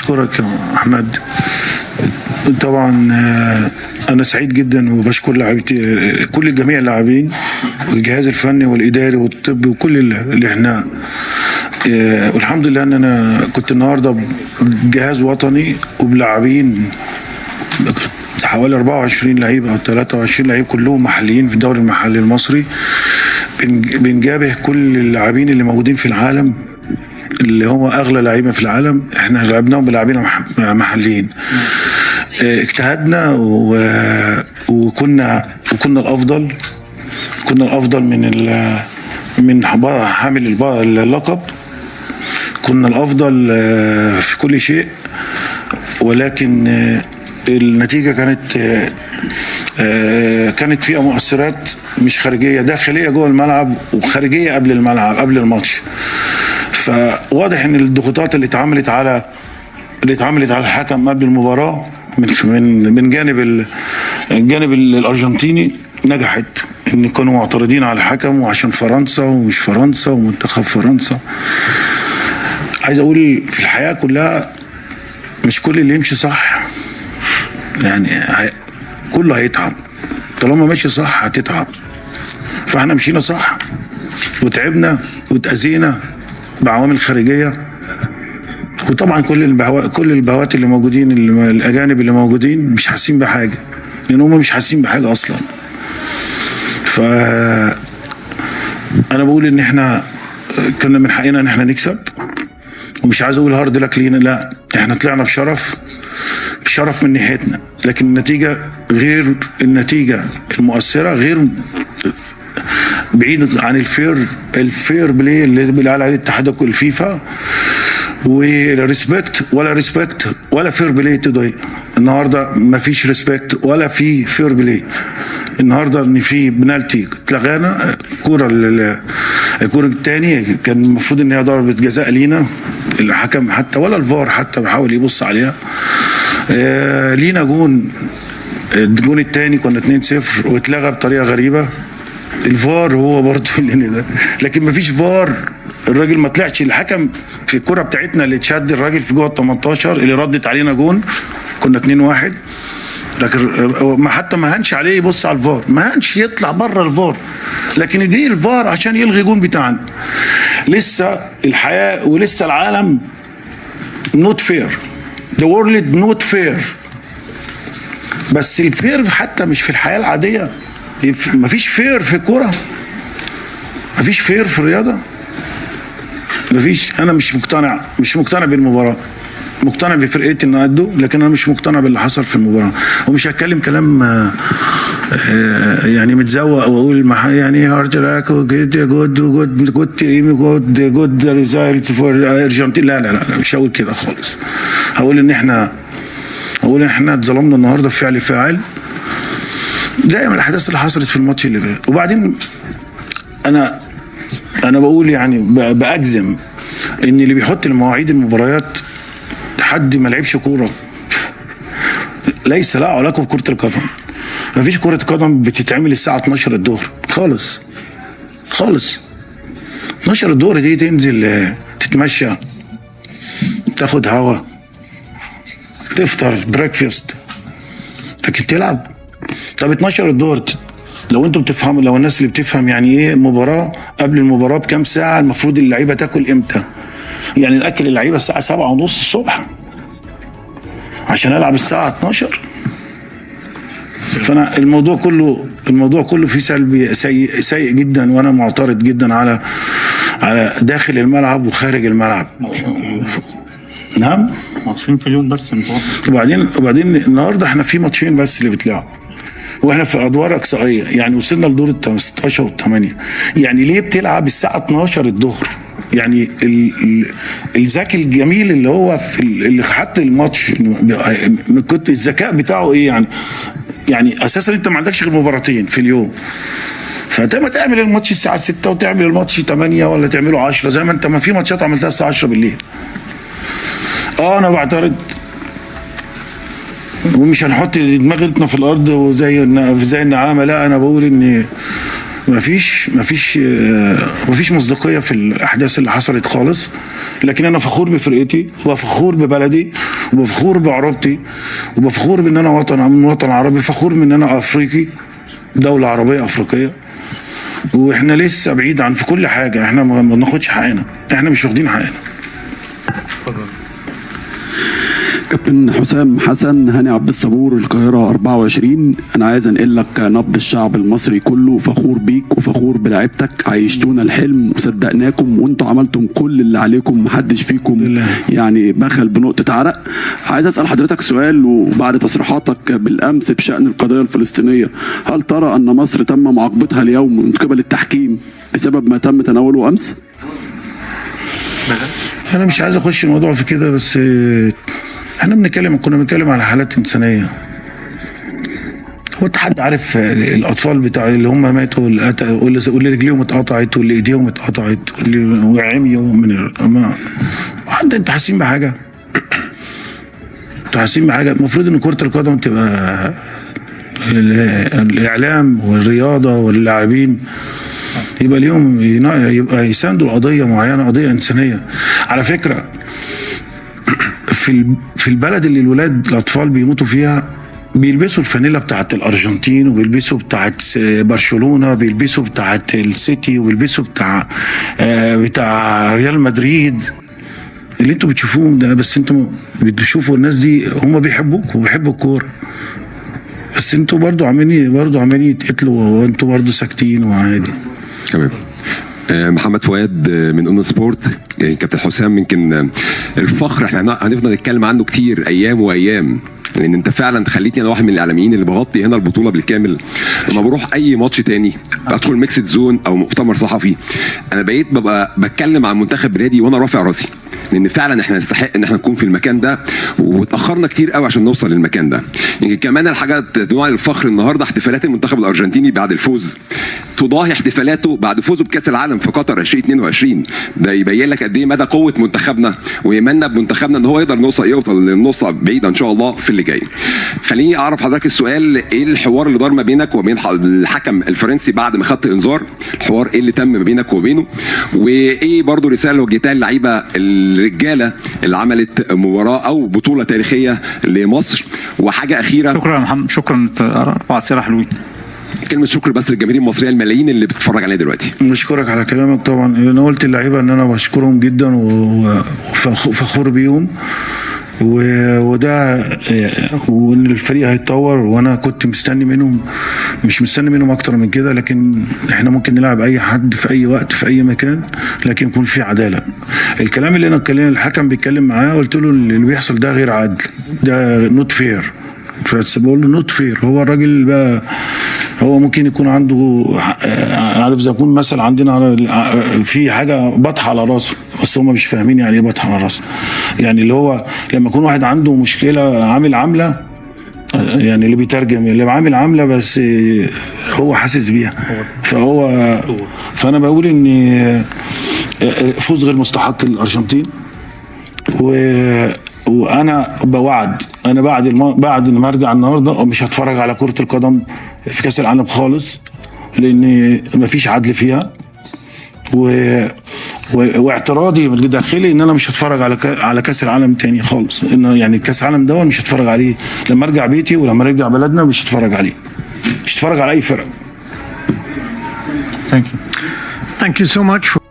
اشكرك يا احمد. طبعا انا سعيد جدا وبشكر لاعبتي كل جميع اللاعبين والجهاز الفني والاداري والطبي وكل اللي احنا والحمد لله ان انا كنت النهارده بجهاز وطني وبلاعبين حوالي 24 لعيب او 23 لعيب كلهم محليين في الدوري المحلي المصري. بنجابه كل اللاعبين اللي موجودين في العالم اللي هو اغلى لعيبه في العالم، احنا لعبناهم بلاعبين محليين. اجتهدنا وكنا الافضل، من حامل اللقب، كنا الافضل في كل شيء، ولكن النتيجه كانت فيها مؤثرات مش خارجيه، داخليه جوه الملعب وخارجيه قبل الملعب قبل الماتش. فواضح ان الضغوطات اللي اتعملت على الحكم قبل المباراه من الجانب الارجنتيني نجحت، ان كانوا معترضين على الحكم وعشان فرنسا ومش فرنسا ومنتخب فرنسا. عايز اقول في الحياه كلها مش كل اللي يمشي صح يعني كله هيتعب، طالما ماشي صح هتتعب. فاحنا مشينا صح وتعبنا وتأذينا بعوامل خارجيه، وطبعا كل البهوات اللي موجودين الاجانب اللي موجودين مش حاسين بحاجه، لان هم مش حاسين بحاجه اصلا. ف انا بقول ان احنا كنا من حقنا ان احنا نكسب، ومش عايز اقول هارد لك لينا، لا احنا طلعنا بشرف من ناحيتنا، لكن النتيجه غير النتيجه المؤثره، غير بعيد عن الفير بلاي اللي بيقول عليه الاتحاد الفيفا، وريسبكت ولا فير بلاي توداي. النهارده ما فيش ريسبكت ولا في فير بلاي. النهارده ان في بنالتي اتلغانا، الكوره الثاني كان المفروض ان هي ضربه جزاء لينا، الحكم حتى ولا الفار حتى بيحاول يبص عليها. لينا الجون الثاني كنا 2-0 واتلغى بطريقه غريبه. الفار هو برضه اللي ده، لكن ما فيش فار. الراجل ما طلعش، الحكم في الكره بتاعتنا اللي اتشد الراجل في جوه ال 18 اللي ردت علينا جون، كنا 2-1، لكن حتى ما هنش عليه يبص على الفار، ما هنش يطلع بره الفار، لكن يجي الفار عشان يلغي جون بتاعنا. لسه الحياه ولسه العالم نوت فير، ذا وورلد نوت فير. بس الفير حتى مش في الحياه العاديه، مفيش فير في الكوره، مفيش فير في الرياضه، مفيش. انا مش مقتنع بالمباراه، مقتنع بفرقتي انه قدوا، لكن انا مش مقتنع باللي حصل في المباراه. ومش هتكلم كلام يعني متزوق واقول يعني هارد لاك جود ريزلت فور ارجنتين، لا مش هقول كده خالص. هقول ان احنا اتظلمنا النهارده بفعل فاعل زي ما الاحداث اللي حصلت في الماتش اللي فات. وبعدين انا بقول يعني باجزم ان اللي بيحط المواعيد المباريات حد ما لعبش كوره، ليس له علاقه بكره القدم. ما فيش كره قدم بتتعمل الساعه 12 الظهر خالص 12 الظهر دي تنزل تتمشى، تاخد هوا، تفطر بريكفاست، لكن تلعب. طب 12 الظهر لو انتم بتفهموا، لو الناس اللي بتفهم يعني ايه مباراه، قبل المباراه بكام ساعه المفروض اللعيبه تاكل امتى؟ يعني ناكل اللعيبه الساعه 7:30 الصبح عشان العب الساعه 12. فانا الموضوع كله فيه سلبي سيء جدا، وانا معترض جدا على داخل الملعب وخارج الملعب. نعم، ماتشين في اليوم بس. وبعدين النهارده احنا في ماتشين بس اللي بتلعب، واحنا في ادوار اقصائيه، يعني وصلنا لدور ال 16 وال8. يعني ليه بتلعب الساعه 12 الظهر؟ يعني الذكي الجميل اللي هو اللي حط الماتش كنت الذكاء بتاعه ايه يعني اساسا انت ما عندكش غير مباراتين في اليوم، فانت ما تعمل الماتش الساعه 6 وتعمل الماتش 8 ولا تعمله 10 زي ما انت ما في ماتشات عملتها الساعه 10 بالليل. انا بعترض، ومش هنحط دماغنا في الارض وزي النعامه، لا انا بقول ان مفيش مصداقيه في الاحداث اللي حصلت خالص. لكن انا فخور بفرقتي وفخور ببلدي وبفخور بعربتي، وبفخور بان انا من وطن عربي، فخور بان انا افريقي، دولة عربية افريقية. واحنا لسه بعيد عن في كل حاجة، احنا ما بناخدش حقنا، احنا مش واخدين حقنا. كابتن حسام حسن، هاني عبد الصبور، القاهرة 24. أنا عايز أنقل لك نبض الشعب المصري كله، فخور بيك وفخور بلعبتك، عيشتونا الحلم وصدقناكم، وأنتوا عملتوا كل اللي عليكم، محدش فيكم يعني بخل بنقطة عرق. عايز أسأل حضرتك سؤال، وبعد تصريحاتك بالأمس بشأن القضية الفلسطينية، هل ترى أن مصر تم معاقبتها اليوم من قبل التحكيم بسبب ما تم تناوله أمس؟ أنا مش عايز أخش الموضوع في كده، بس احنا كنا بنتكلم على حالات انسانيه. هو حد عارف الاطفال بتاع اللي هم ماتوا، واللي رجليهم اتقطعت، واللي ايديهم اتقطعت، واللي عميوا من انتوا حاسين بحاجه؟ انتوا حاسين بحاجه؟ المفروض ان كره القدم تبقى الاعلام والرياضه واللاعبين يبقى ليهم، يبقى يساندوا القضيه معينه، قضيه انسانيه. على فكره في البلد اللي الاطفال بيموتوا فيها بيلبسوا الفانيلا بتاعت الارجنتين، وبيلبسوا بتاعت برشلونه، بيلبسوا بتاعت السيتي، وبيلبسوا بتاع ريال مدريد اللي انتوا بتشوفوهم ده. بس انتوا بتشوفوا الناس دي هم بيحبوك وبيحبوا الكوره، بس انتوا برضو عمالين يتقتلوا، وانتوا برضو ساكتين وعادي. تمام. محمد فؤاد من اون سبورت. كابتن حسام، يمكن الفخر احنا هنفضل نتكلم عنه كتير ايام وايام، لان انت فعلا خليتني انا واحد من الاعلاميين اللي بغطي هنا البطوله بالكامل. لما بروح اي ماتش تاني بدخل ميكسد زون او مؤتمر صحفي، انا بقيت ببقى بتكلم عن منتخب بلادي وانا رافع راسي، لان فعلا احنا نستحق ان احنا نكون في المكان ده، واتاخرنا كتير قوي عشان نوصل للمكان ده. يمكن كمان الحاجه تدعو للفخر النهارده احتفالات المنتخب الارجنتيني بعد الفوز تضاهي احتفالاته بعد فوزه بكاس العالم في قطر 2022. ده يبين لك قد ايه مدى قوه منتخبنا وايماننا بمنتخبنا ان هو يقدر يوصل للنص بعيد ان شاء الله في اللي جاي. خليني اعرف حضرتك السؤال، ايه الحوار اللي دار ما بينك وبين الحكم الفرنسي بعد ما خدت انذار؟ الحوار ايه اللي تم ما بينك وبينه؟ وايه برضو رساله وجهتها للعيبه الرجاله اللي عملت مباراه او بطوله تاريخيه لمصر؟ وحاجه اخيره. شكرا يا محمد، شكرا. 4 اسئله حلوين. كلمه شكر بس للجماهير المصريه الملايين اللي بتتفرج علينا دلوقتي. بشكرك على كلامك طبعا. انا قلت للعيبه ان انا بشكرهم جدا وفخور بيهم، وده وان الفريق هيتطور، وانا كنت مستني منهم، مش مستني منهم اكتر من كده، لكن احنا ممكن نلعب اي حد في اي وقت في اي مكان، لكن يكون في عداله. الكلام اللي الحكم بيتكلم معاه قلت له اللي بيحصل ده غير عادل، ده نوت فير. بس بقول له نوت فير. هو الراجل بقى هو ممكن يكون عنده، عارف زي يكون مثلا عندنا في حاجه بطحه على راسه، بس هم مش فاهمين يعني ايه بطحه على راسه. يعني اللي هو لما يكون واحد عنده مشكله عامل عامله، يعني اللي بيترجم اللي عامل عامله بس هو حاسس بيها، فانا بقول ان فوز غير مستحق للارجنتين، وانا بوعد انا بعد ما ارجع النهارده مش هتفرج على كره القدم في كاس العالم خالص، لان مفيش عدل فيها، واعتراضي من داخلي ان انا مش هتفرج على كاس العالم تاني خالص. ان يعني كاس العالم ده مش هتفرج عليه لما ارجع بيتي، ولما ارجع بلدنا مش هتفرج عليه، مش هتفرج على اي فرق. Thank you so much for